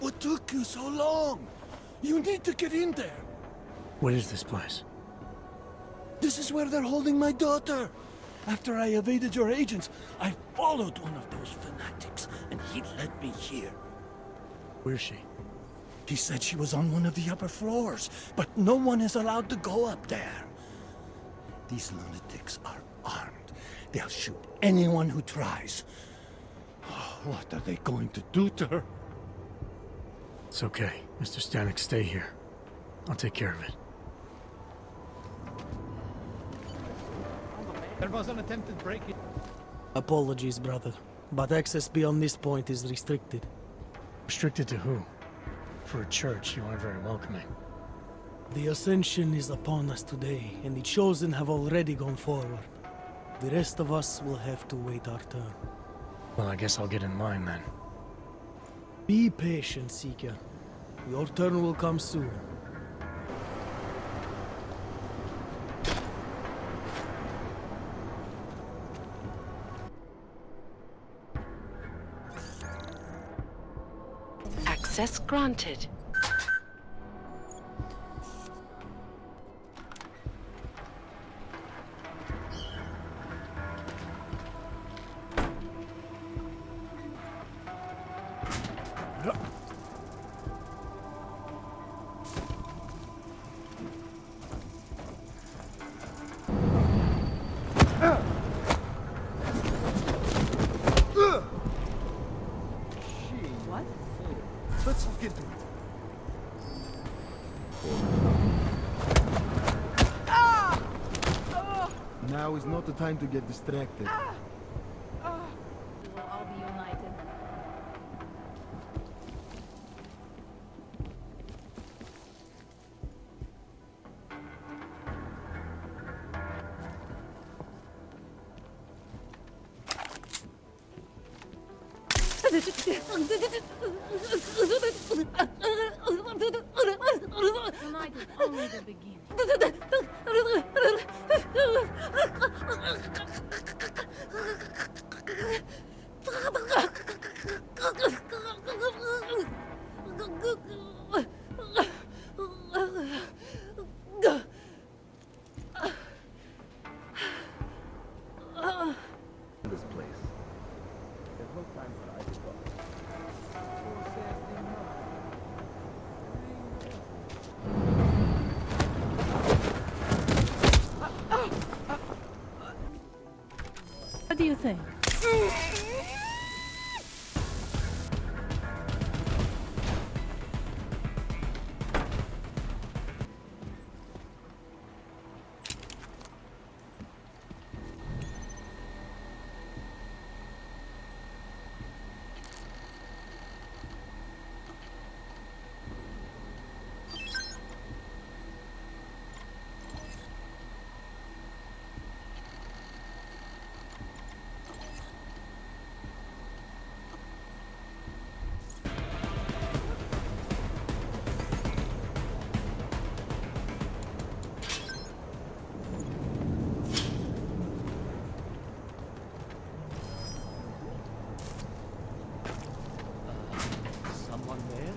What took you so long? You need to get in there. What is this place? This is where they're holding my daughter. After I evaded your agents, I followed one of those fanatics, and he led me here. Where's she? He said she was on one of the upper floors, but no one is allowed to go up there. These lunatics are armed. They'll shoot anyone who tries. What are they going to do to her? It's okay. Mr. Stanek, stay here. I'll take care of it. There was an attempted break-in. Apologies, brother, but access beyond this point is restricted. Restricted to who? For a church, you aren't very welcoming. The Ascension is upon us today, and the Chosen have already gone forward. The rest of us will have to wait our turn. Well, I guess I'll get in line then. Be patient, Seeker. Your turn will come soon. Access granted. Let's look into it. Now is not the time to get distracted. We will all be united. Tonight is only the beginning. This place. There's no time for idle talk. What do you think? Someone there?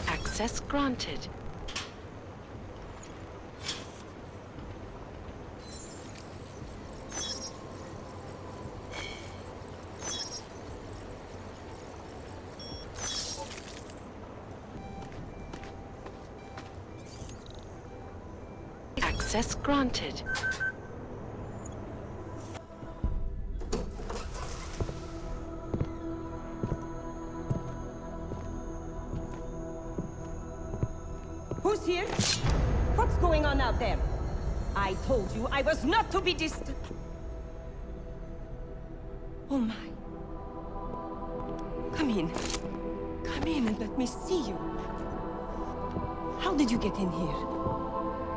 Access granted. Access granted. Who's here? What's going on out there? I told you I was not to be distant. Oh my. Come in. Come in and let me see you. How did you get in here?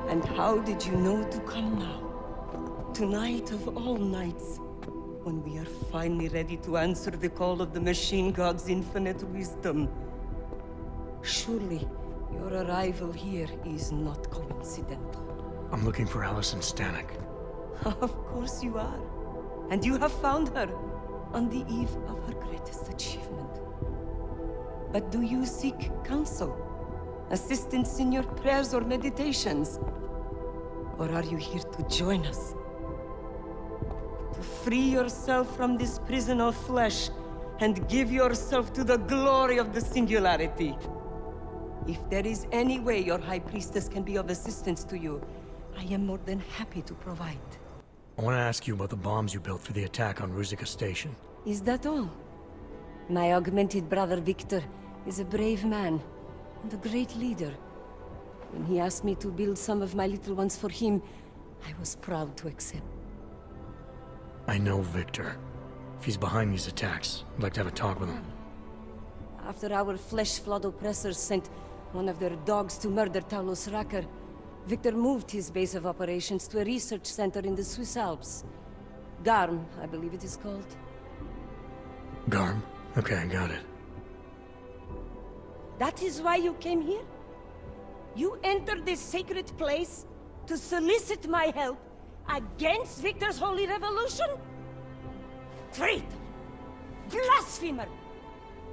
And how did you know to come now? Tonight of all nights, when we are finally ready to answer the call of the Machine God's infinite wisdom. Surely, your arrival here is not coincidental. I'm looking for Allison Stanek. Of course you are. And you have found her on the eve of her greatest achievement. But do you seek counsel? Assistance in your prayers or meditations? Or are you here to join us? To free yourself from this prison of flesh and give yourself to the glory of the singularity. If there is any way your High Priestess can be of assistance to you, I am more than happy to provide. I want to ask you about the bombs you built for the attack on Ruzicka Station. Is that all? My augmented brother Victor is a brave man and a great leader. When he asked me to build some of my little ones for him, I was proud to accept. I know Victor. If he's behind these attacks, I'd like to have a talk with him. After our flesh-flood oppressors sent one of their dogs to murder Talos Racker, Victor moved his base of operations to a research center in the Swiss Alps. Garm, I believe it is called. Garm? Okay, I got it. That is why you came here? You entered this sacred place to solicit my help against Victor's holy revolution? Traitor! Blasphemer!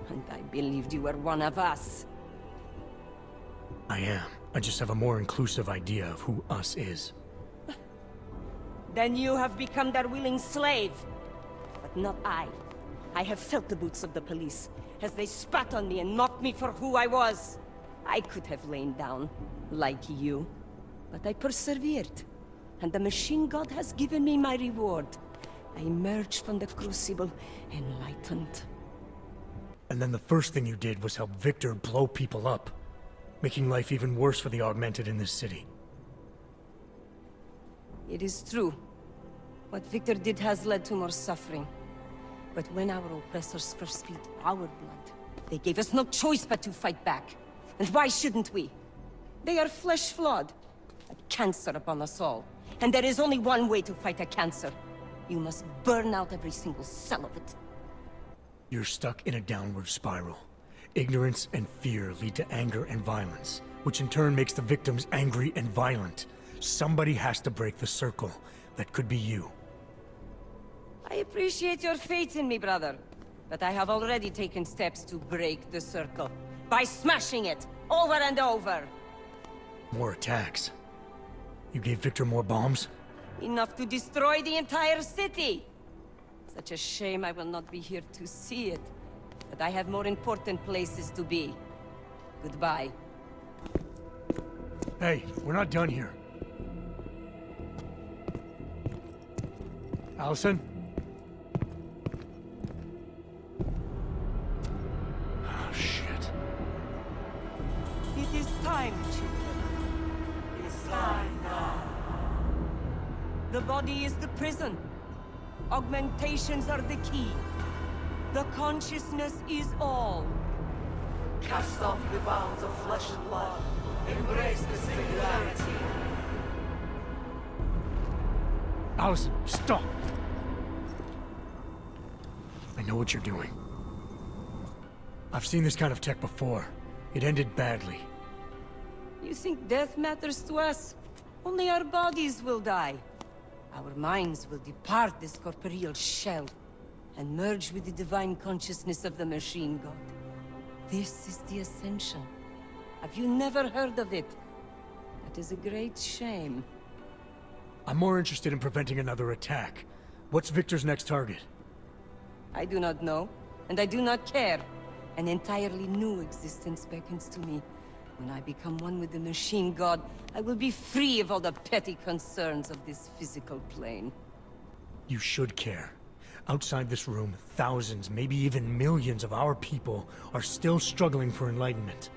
And I believed you were one of us. I am. I just have a more inclusive idea of who us is. Then you have become their willing slave. But not I. I have felt the boots of the police as they spat on me and mocked me for who I was. I could have lain down, like you. But I persevered. And the Machine God has given me my reward. I emerged from the Crucible enlightened. And then the first thing you did was help Victor blow people up, making life even worse for the Augmented in this city. It is true. What Victor did has led to more suffering. But when our oppressors first spilled our blood, they gave us no choice but to fight back. And why shouldn't we? They are flesh-flawed. A cancer upon us all. And there is only one way to fight a cancer. You must burn out every single cell of it. You're stuck in a downward spiral. Ignorance and fear lead to anger and violence, which in turn makes the victims angry and violent. Somebody has to break the circle. That could be you. I appreciate your faith in me, brother. But I have already taken steps to break the circle. By smashing it, over and over. More attacks. You gave Victor more bombs? Enough to destroy the entire city! Such a shame I will not be here to see it. But I have more important places to be. Goodbye. Hey, we're not done here. Allison? Oh, shit. It is time, children. It's time now. The body is the prison. Augmentations are the key. The consciousness is all. Cast off the bounds of flesh and blood. Embrace the singularity. Allison, stop! I know what you're doing. I've seen this kind of tech before. It ended badly. You think death matters to us? Only our bodies will die. Our minds will depart this corporeal shell and merge with the divine consciousness of the Machine God. This is the Ascension. Have you never heard of it? That is a great shame. I'm more interested in preventing another attack. What's Victor's next target? I do not know, and I do not care. An entirely new existence beckons to me. When I become one with the Machine God, I will be free of all the petty concerns of this physical plane. You should care. Outside this room, thousands, maybe even millions of our people are still struggling for enlightenment.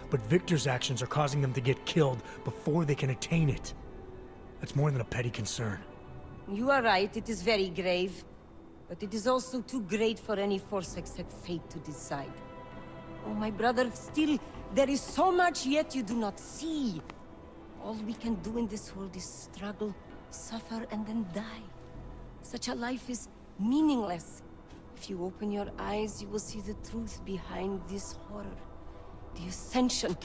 But Victor's actions are causing them to get killed before they can attain it. That's more than a petty concern. You are right, it is very grave. But it is also too great for any force except fate to decide. Oh, my brother, still, there is so much yet you do not see. All we can do in this world is struggle, suffer, and then die. Such a life is meaningless. If you open your eyes, you will see the truth behind this horror. The Ascension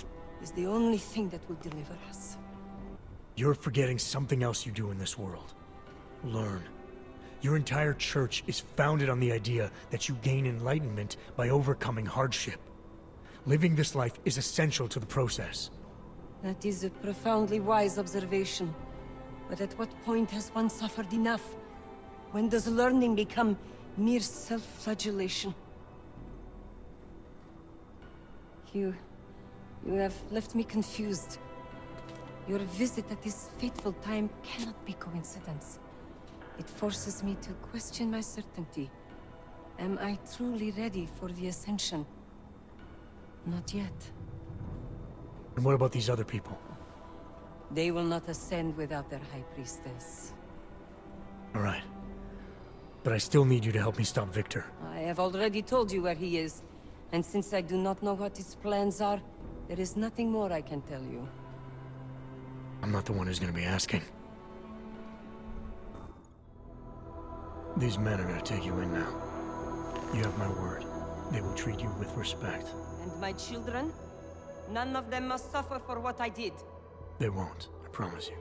is the only thing that will deliver us. You're forgetting something else you do in this world. Learn. Your entire church is founded on the idea that you gain enlightenment by overcoming hardship. Living this life is essential to the process. That is a profoundly wise observation. But at what point has one suffered enough? When does learning become mere self-flagellation? You have left me confused. Your visit at this fateful time cannot be coincidence. It forces me to question my certainty. Am I truly ready for the Ascension? Not yet. And what about these other people? They will not ascend without their High Priestess. All right. But I still need you to help me stop Victor. I have already told you where he is. And since I do not know what his plans are, there is nothing more I can tell you. I'm not the one who's gonna be asking. These men are gonna take you in now. You have my word. They will treat you with respect. And my children? None of them must suffer for what I did. They won't, I promise you.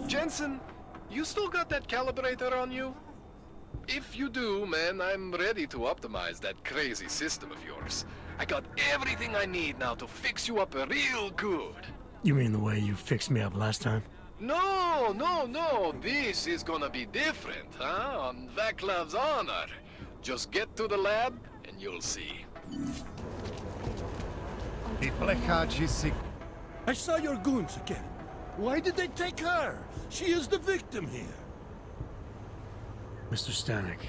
Jensen, you still got that calibrator on you? If you do, man, I'm ready to optimize that crazy system of yours. I got everything I need now to fix you up real good. You mean the way you fixed me up last time? No, no, no. This is gonna be different, huh? On Vaclav's honor. Just get to the lab, and you'll see. I saw your goons again. Why did they take her? She is the victim here. Mr. Stanek,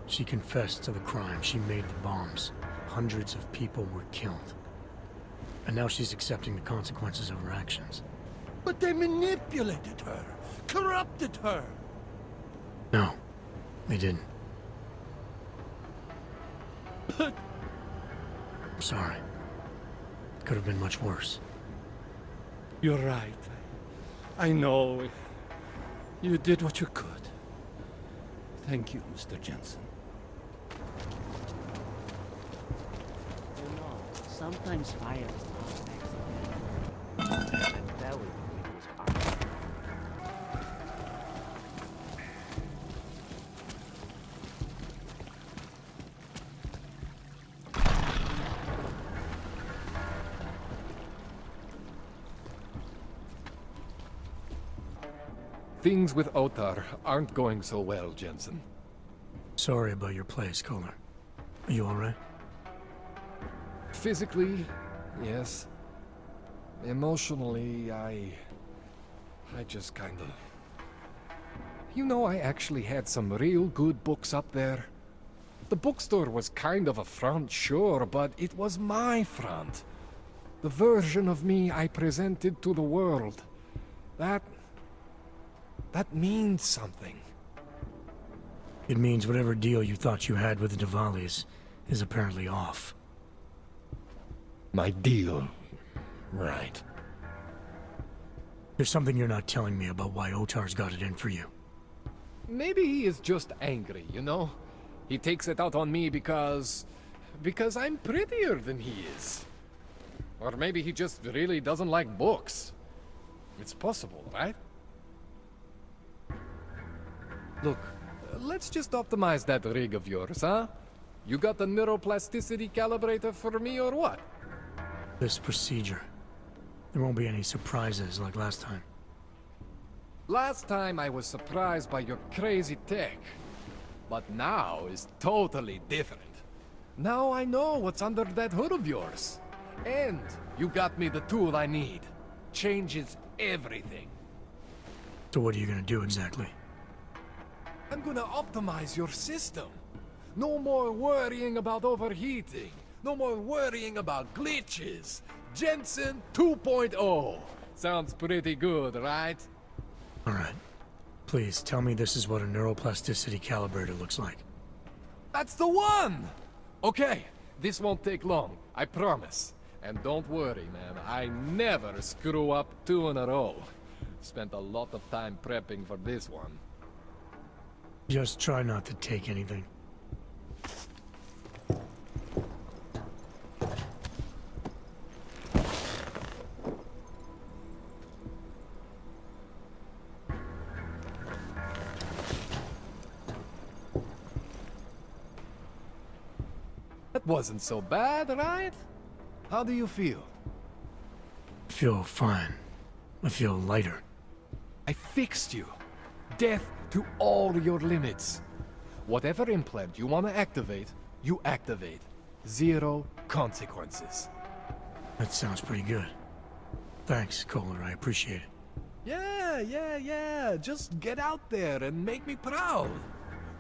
she confessed to the crime. She made the bombs. Hundreds of people were killed. And now she's accepting the consequences of her actions. But they manipulated her, corrupted her. No, they didn't. But I'm sorry. It could have been much worse. you're right. I know. You did what you could. Thank you, Mr. Jensen. You know, sometimes fire is not an accident. And that would be it was art. Things with Otar aren't going so well, Jensen. Sorry about your place, Kohler. Are you alright? Physically, yes. Emotionally, I just kinda... You know, I actually had some real good books up there. The bookstore was kind of a front, sure, but it was my front. The version of me I presented to the world. That means something. It means whatever deal you thought you had with the Diwalis is apparently off. My deal. Right. There's something you're not telling me about why Otar's got it in for you. Maybe he is just angry, you know? He takes it out on me because I'm prettier than he is. Or maybe he just really doesn't like books. It's possible, right? Look, let's just optimize that rig of yours, huh? You got the neuroplasticity calibrator for me or what? This procedure. There won't be any surprises like last time. Last time I was surprised by your crazy tech. But now is totally different. Now I know what's under that hood of yours. And you got me the tool I need. Changes everything. So what are you gonna do exactly? I'm gonna optimize your system. No more worrying about overheating. No more worrying about glitches. Jensen 2.0. Sounds pretty good, right? Alright. Please, tell me this is what a neuroplasticity calibrator looks like. That's the one! Okay, this won't take long, I promise. And don't worry, man, I never screw up 2 in a row. Spent a lot of time prepping for this one. Just try not to take anything. That wasn't so bad, right? How do you feel? I feel fine. I feel lighter. I fixed you. Death to all your limits. Whatever implant you want to activate, you activate. 0 consequences. That sounds pretty good. Thanks, Kohler. I appreciate it. Yeah. Just get out there and make me proud.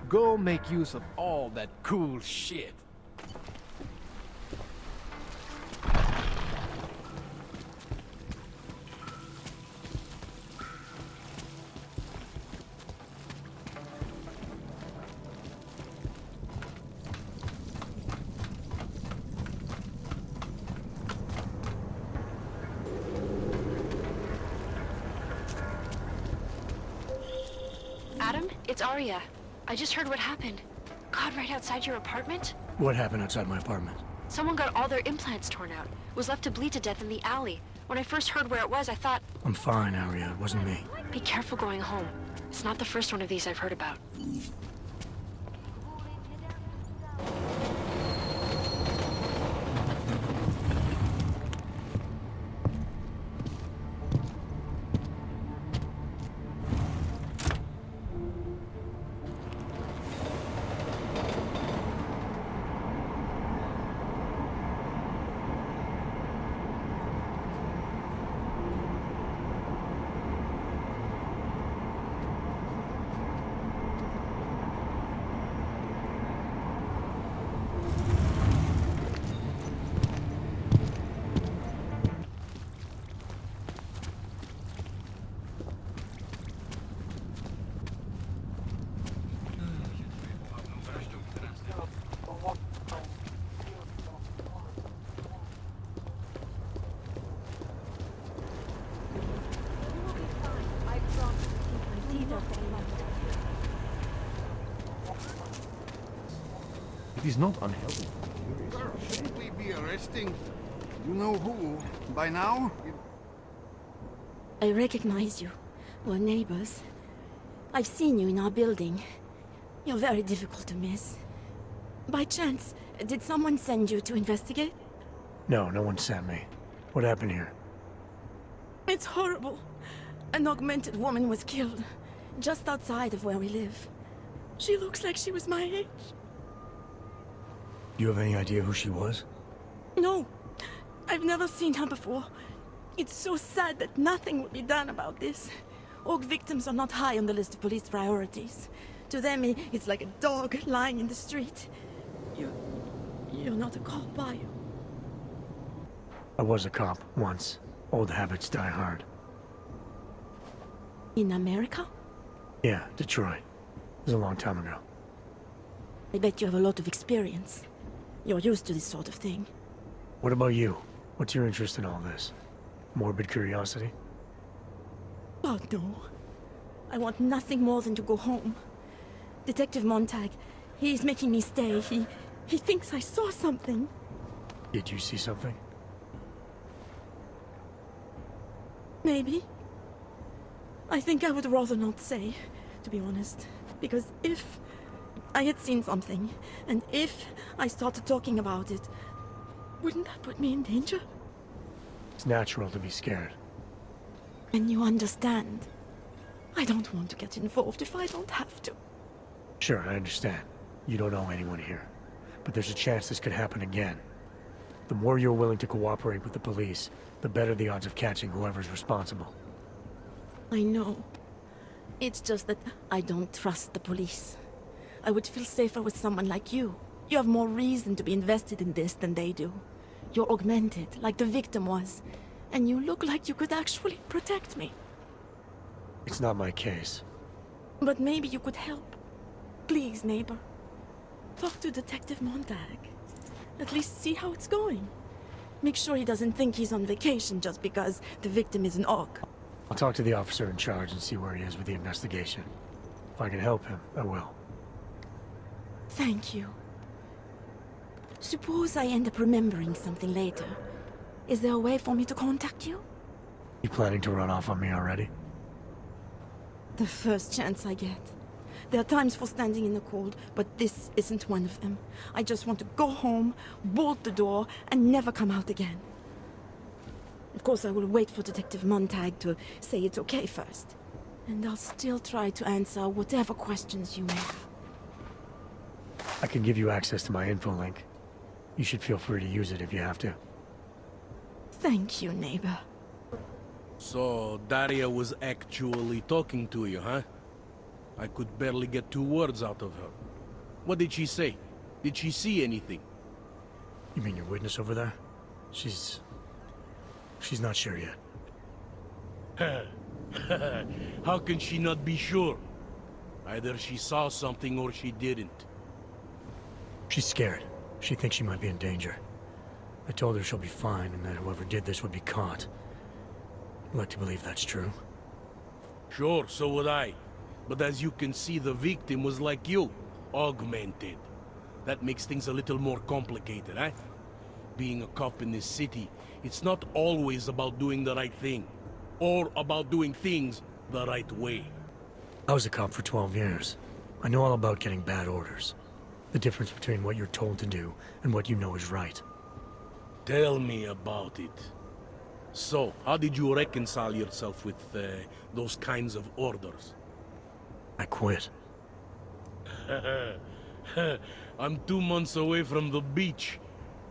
Go make use of all that cool shit. Adam, it's Arya. I just heard what happened. God, right outside your apartment? What happened outside my apartment? Someone got all their implants torn out. Was left to bleed to death in the alley. When I first heard where it was, I thought... I'm fine, Arya. It wasn't me. Be careful going home. It's not the first one of these I've heard about. It is not unhealthy. Shouldn't we be arresting you know who by now? I recognize you. We're neighbors. I've seen you in our building. You're very difficult to miss. By chance, did someone send you to investigate? No, no one sent me. What happened here? It's horrible. An augmented woman was killed, just outside of where we live. She looks like she was my age. Do you have any idea who she was? No, I've never seen her before. It's so sad that nothing will be done about this. Orc victims are not high on the list of police priorities. To them, it's like a dog lying in the street. You're not a cop, are you? I was a cop, once. Old habits die hard. In America? Yeah, Detroit. It was a long time ago. I bet you have a lot of experience. You're used to this sort of thing. What about you? What's your interest in all this? Morbid curiosity? Oh, no. I want nothing more than to go home. Detective Montag, he's making me stay. He thinks I saw something. Did you see something? Maybe. I think I would rather not say, to be honest. Because if I had seen something, and if I started talking about it, wouldn't that put me in danger? It's natural to be scared. And you understand. I don't want to get involved if I don't have to. Sure, I understand. You don't know anyone here. But there's a chance this could happen again. The more you're willing to cooperate with the police, the better the odds of catching whoever's responsible. I know. It's just that I don't trust the police. I would feel safer with someone like you. You have more reason to be invested in this than they do. You're augmented, like the victim was. And you look like you could actually protect me. It's not my case. But maybe you could help. Please, neighbor. Talk to Detective Montag. At least see how it's going. Make sure he doesn't think he's on vacation just because the victim is an Aug. I'll talk to the officer in charge and see where he is with the investigation. If I can help him, I will. Thank you. Suppose I end up remembering something later. Is there a way for me to contact you? You planning to run off on me already? The first chance I get. There are times for standing in the cold, but this isn't one of them. I just want to go home, bolt the door, and never come out again. Of course, I will wait for Detective Montag to say it's okay first. And I'll still try to answer whatever questions you may have. I can give you access to my info link. You should feel free to use it if you have to. Thank you, neighbor. So, Daria was actually talking to you, huh? I could barely get 2 words out of her. What did she say? Did she see anything? You mean your witness over there? She's not sure yet. How can she not be sure? Either she saw something or she didn't. She's scared. She thinks she might be in danger. I told her she'll be fine and that whoever did this would be caught. I'd like to believe that's true. Sure, so would I. But as you can see, the victim was like you, augmented. That makes things a little more complicated, eh? Being a cop in this city, it's not always about doing the right thing, or about doing things the right way. I was a cop for 12 years. I know all about getting bad orders. The difference between what you're told to do and what you know is right. Tell me about it. So, how did you reconcile yourself with those kinds of orders? I quit. I'm 2 months away from the beach.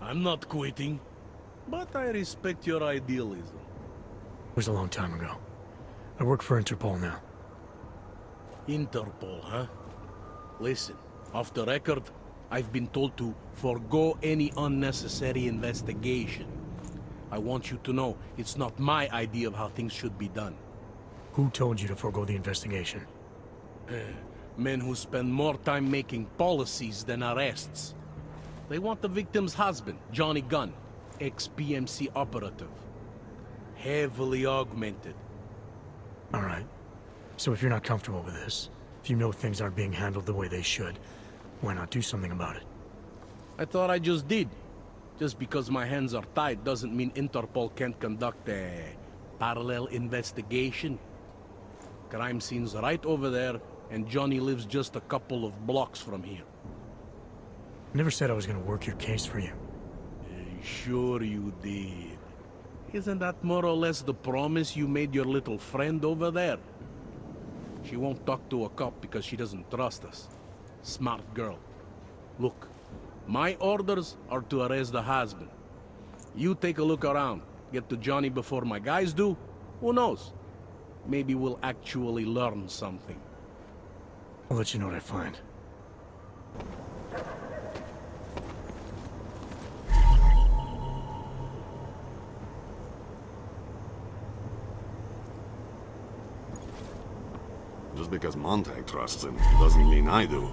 I'm not quitting. But I respect your idealism. It was a long time ago. I work for Interpol now. Interpol, huh? Listen, off the record, I've been told to forego any unnecessary investigation. I want you to know it's not my idea of how things should be done. Who told you to forego the investigation? Men who spend more time making policies than arrests. They want the victim's husband, Johnny Gunn, ex-PMC operative. Heavily augmented. All right. So if you're not comfortable with this, if you know things aren't being handled the way they should, why not do something about it? I thought I just did. Just because my hands are tied doesn't mean Interpol can't conduct a parallel investigation. Crime scene's right over there, and Johnny lives just a couple of blocks from here. I never said I was gonna work your case for you. Sure you did. Isn't that more or less the promise you made your little friend over there? She won't talk to a cop because she doesn't trust us. Smart girl. Look, my orders are to arrest the husband. You take a look around. Get to Johnny before my guys do. Who knows? Maybe we'll actually learn something. I'll let you know what I find. Just because Montag trusts him doesn't mean I do.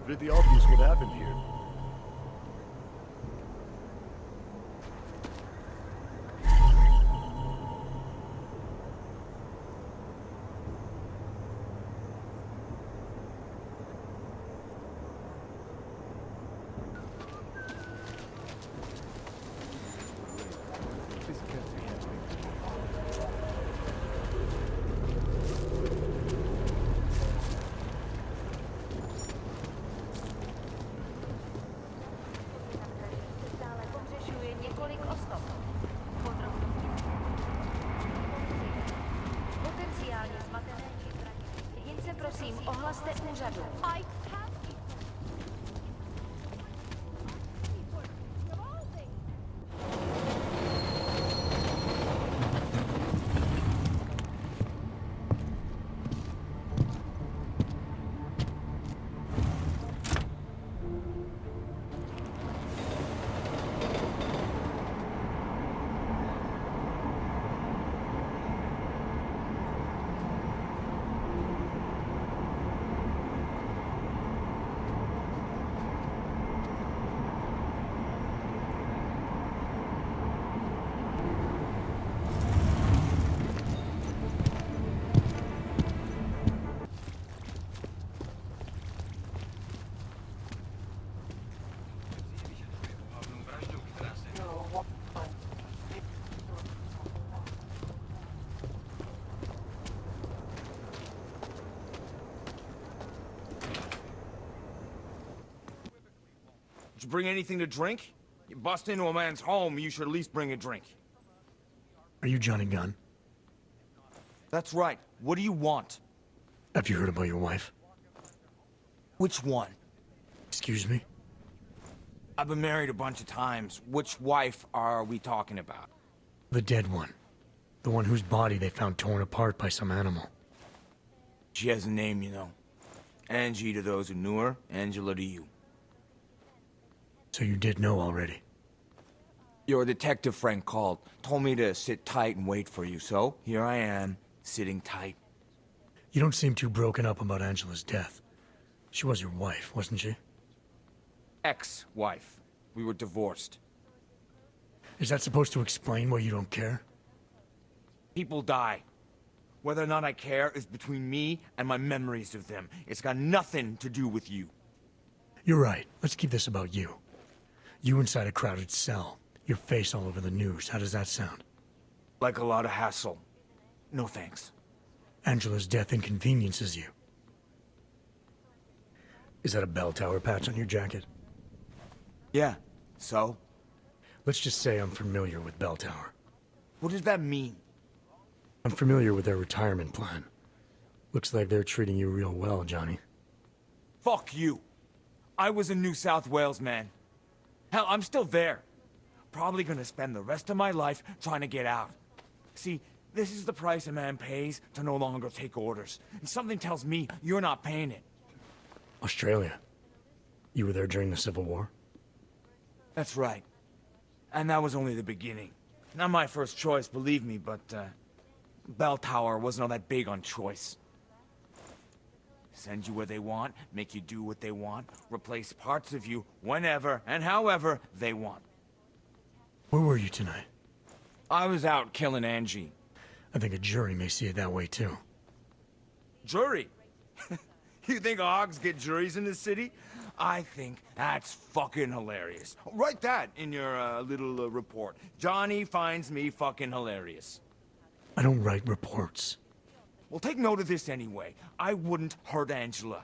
Pretty obvious what happened here. This can't be happening. I have people. We're all there. Did you bring anything to drink? You bust into a man's home, you should at least bring a drink. Are you Johnny Gunn? That's right. What do you want? Have you heard about your wife? Which one? Excuse me? I've been married a bunch of times. Which wife are we talking about? The dead one. The one whose body they found torn apart by some animal. She has a name, you know. Angie to those who knew her, Angela to you. So you did know already? Your detective friend called, told me to sit tight and wait for you, so here I am, sitting tight. You don't seem too broken up about Angela's death. She was your wife, wasn't she? Ex-wife. We were divorced. Is that supposed to explain why you don't care? People die. Whether or not I care is between me and my memories of them. It's got nothing to do with you. You're right. Let's keep this about you. You inside a crowded cell. Your face all over the news. How does that sound? Like a lot of hassle. No thanks. Angela's death inconveniences you. Is that a bell tower patch on your jacket? Yeah, so? Let's just say I'm familiar with Bell Tower. What does that mean? I'm familiar with their retirement plan. Looks like they're treating you real well, Johnny. Fuck you. I was in New South Wales, man. Hell, I'm still there. Probably gonna spend the rest of my life trying to get out. See, this is the price a man pays to no longer take orders. And something tells me you're not paying it. Australia. You were there during the Civil War? That's right. And that was only the beginning. Not my first choice, believe me, but, Bell Tower wasn't all that big on choice. Send you where they want, make you do what they want, replace parts of you whenever and however they want. Where were you tonight? I was out killing Angie. I think a jury may see it that way, too. Jury? You think hogs get juries in this city? I think that's fucking hilarious. Write that in your little report. Johnny finds me fucking hilarious. I don't write reports. Well, take note of this anyway. I wouldn't hurt Angela.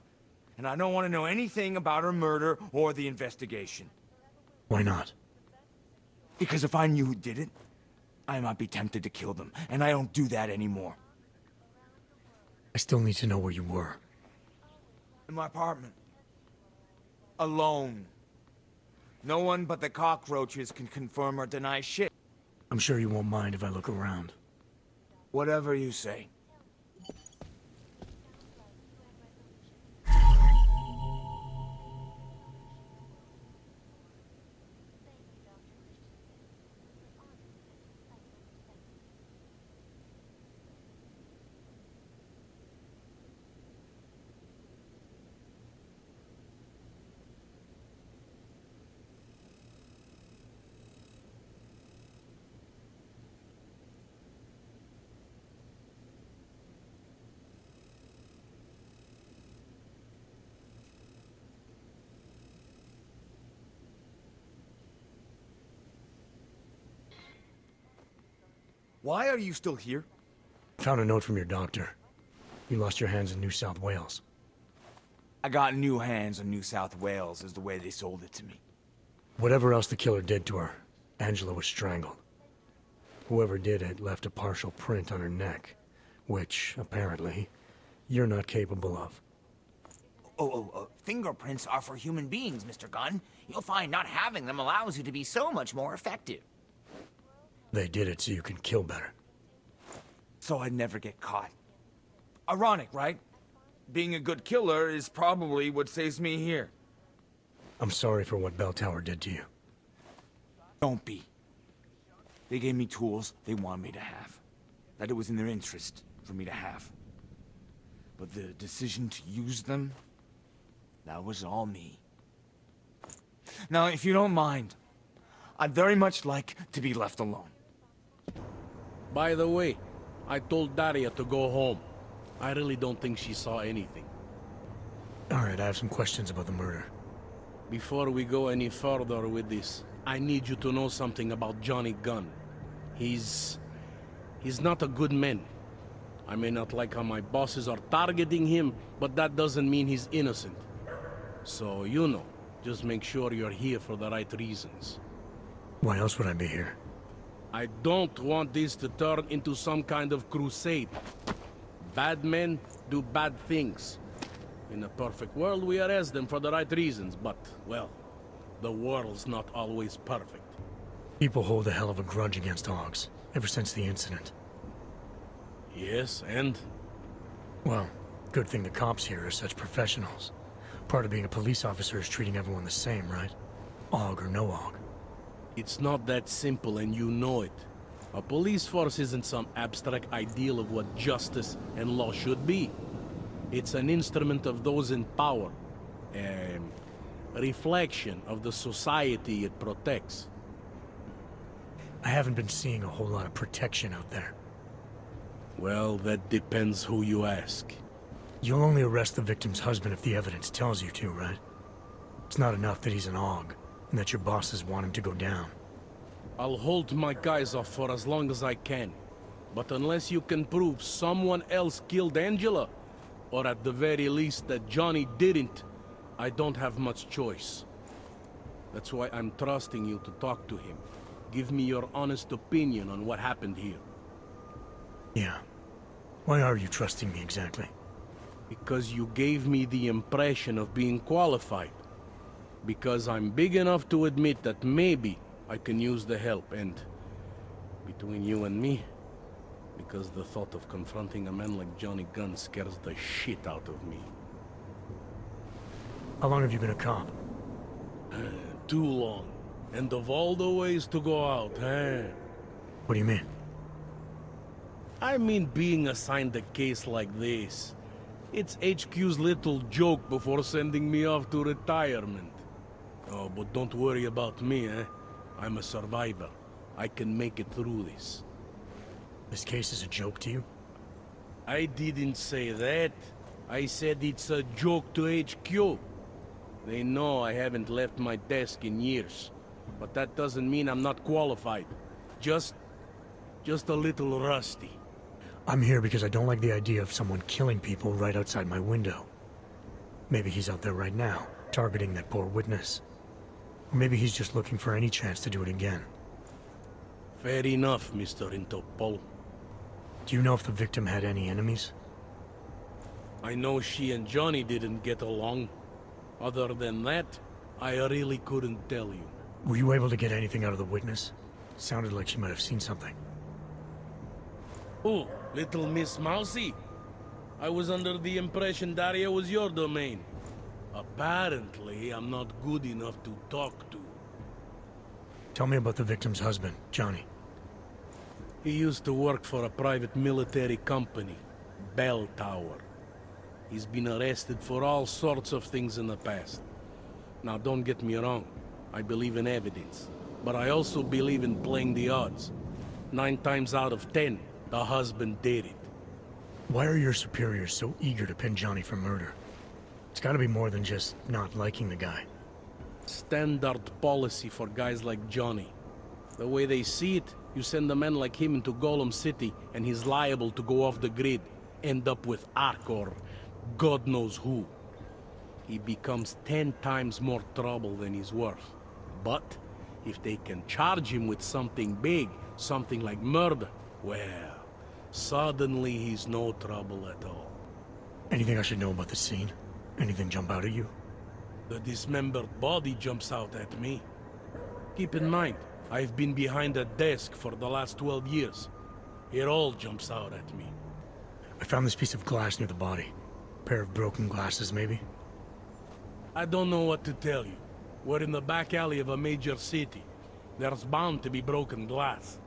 And I don't want to know anything about her murder or the investigation. Why not? Because if I knew who did it, I might be tempted to kill them. And I don't do that anymore. I still need to know where you were. In my apartment. Alone. No one but the cockroaches can confirm or deny shit. I'm sure you won't mind if I look around. Whatever you say. Why are you still here? Found a note from your doctor. You lost your hands in New South Wales. I got new hands on New South Wales is the way they sold it to me. Whatever else the killer did to her, Angela was strangled. Whoever did it left a partial print on her neck, which, apparently, you're not capable of. Fingerprints are for human beings, Mr. Gunn. You'll find not having them allows you to be so much more effective. They did it so you can kill better. So I'd never get caught. Ironic, right? Being a good killer is probably what saves me here. I'm sorry for what Bell Tower did to you. Don't be. They gave me tools they wanted me to have. That it was in their interest for me to have. But the decision to use them, that was all me. Now, if you don't mind, I'd very much like to be left alone. By the way, I told Daria to go home. I really don't think she saw anything. Alright, I have some questions about the murder. Before we go any further with this, I need you to know something about Johnny Gunn. He's not a good man. I may not like how my bosses are targeting him, but that doesn't mean he's innocent. So, you know, just make sure you're here for the right reasons. Why else would I be here? I don't want this to turn into some kind of crusade. Bad men do bad things. In a perfect world, we arrest them for the right reasons, but, well, the world's not always perfect. People hold a hell of a grudge against Hogs, ever since the incident. Yes, and? Well, good thing the cops here are such professionals. Part of being a police officer is treating everyone the same, right? Og or no Og. It's not that simple, and you know it. A police force isn't some abstract ideal of what justice and law should be. It's an instrument of those in power. A reflection of the society it protects. I haven't been seeing a whole lot of protection out there. Well, that depends who you ask. You'll only arrest the victim's husband if the evidence tells you to, right? It's not enough that he's an Og, and that your bosses want him to go down. I'll hold my guys off for as long as I can. But unless you can prove someone else killed Angela, or at the very least that Johnny didn't, I don't have much choice. That's why I'm trusting you to talk to him. Give me your honest opinion on what happened here. Yeah. Why are you trusting me exactly? Because you gave me the impression of being qualified. Because I'm big enough to admit that maybe I can use the help, and between you and me, because the thought of confronting a man like Johnny Gunn scares the shit out of me. How long have you been a cop? Too long. And of all the ways to go out, eh? What do you mean? I mean being assigned a case like this. It's HQ's little joke before sending me off to retirement. Oh, but don't worry about me, eh? I'm a survivor. I can make it through this. This case is a joke to you? I didn't say that. I said it's a joke to HQ. They know I haven't left my desk in years. But that doesn't mean I'm not qualified. Just a little rusty. I'm here because I don't like the idea of someone killing people right outside my window. Maybe he's out there right now, targeting that poor witness. Or maybe he's just looking for any chance to do it again. Fair enough, Mr. Interpol. Do you know if the victim had any enemies? I know she and Johnny didn't get along. Other than that, I really couldn't tell you. Were you able to get anything out of the witness? Sounded like she might have seen something. Oh, little Miss Mousy. I was under the impression Daria was your domain. Apparently, I'm not good enough to talk to. Tell me about the victim's husband, Johnny. He used to work for a private military company, Bell Tower. He's been arrested for all sorts of things in the past. Now, don't get me wrong. I believe in evidence. But I also believe in playing the odds. 9 times out of 10, the husband did it. Why are your superiors so eager to pin Johnny for murder? It's gotta be more than just not liking the guy. Standard policy for guys like Johnny. The way they see it, you send a man like him into Golem City, and he's liable to go off the grid, end up with Ark or God knows who. He becomes 10 times more trouble than he's worth. But if they can charge him with something big, something like murder, well, suddenly he's no trouble at all. Anything I should know about the scene? Anything jump out at you? The dismembered body jumps out at me. Keep in mind, I've been behind a desk for the last 12 years. It all jumps out at me. I found this piece of glass near the body. Pair of broken glasses, maybe? I don't know what to tell you. We're in the back alley of a major city. There's bound to be broken glass.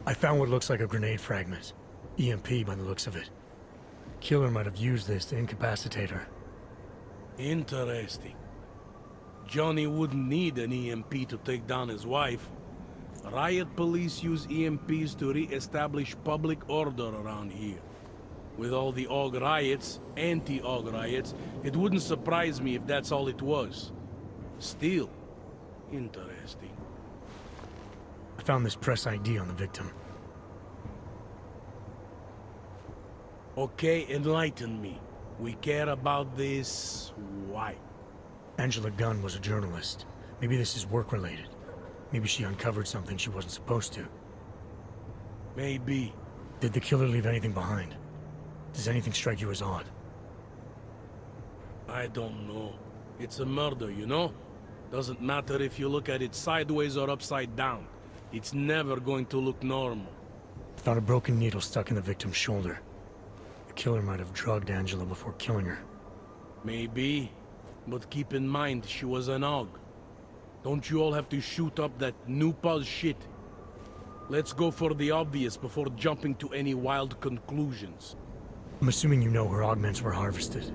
I found what looks like a grenade fragment. EMP by the looks of it. Killer might have used this to incapacitate her. Interesting. Johnny wouldn't need an EMP to take down his wife. Riot police use EMPs to re-establish public order around here. With all the AUG riots, anti-AUG riots, it wouldn't surprise me if that's all it was. Still, interesting. I found this press ID on the victim. Okay, enlighten me. We care about this... why? Angela Gunn was a journalist. Maybe this is work-related. Maybe she uncovered something she wasn't supposed to. Maybe. Did the killer leave anything behind? Does anything strike you as odd? I don't know. It's a murder, you know? Doesn't matter if you look at it sideways or upside down. It's never going to look normal. Found a broken needle stuck in the victim's shoulder. The killer might have drugged Angela before killing her. Maybe. But keep in mind, she was an AUG. Don't you all have to shoot up that new pause shit? Let's go for the obvious before jumping to any wild conclusions. I'm assuming you know her augments were harvested.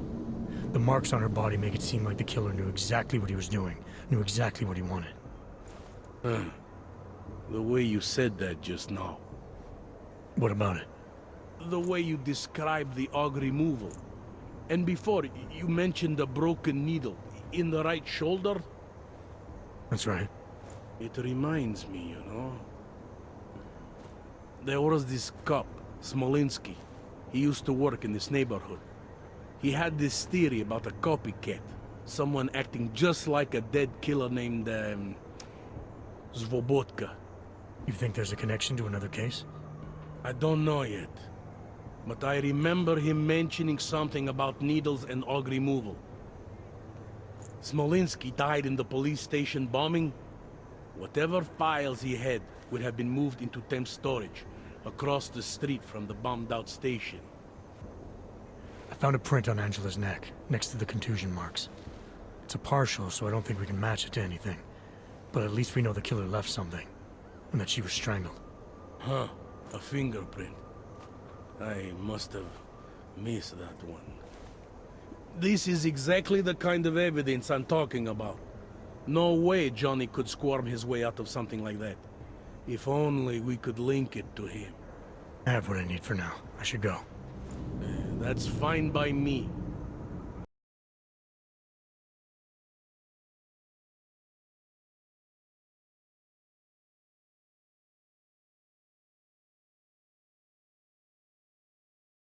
The marks on her body make it seem like the killer knew exactly what he was doing, knew exactly what he wanted. The way you said that just now. What about it? The way you described the AUG removal. And before, you mentioned a broken needle in the right shoulder? That's right. It reminds me, you know. There was this cop, Smolinski. He used to work in this neighborhood. He had this theory about a copycat. Someone acting just like a dead killer named, Svobotka. You think there's a connection to another case? I don't know yet. But I remember him mentioning something about needles and AUG removal. Smolinski died in the police station bombing. Whatever files he had would have been moved into temp storage, across the street from the bombed-out station. I found a print on Angela's neck, next to the contusion marks. It's a partial, so I don't think we can match it to anything. But at least we know the killer left something, and that she was strangled. Huh, a fingerprint. I must have missed that one. This is exactly the kind of evidence I'm talking about. No way Johnny could squirm his way out of something like that. If only we could link it to him. I have what I need for now. I should go. That's fine by me.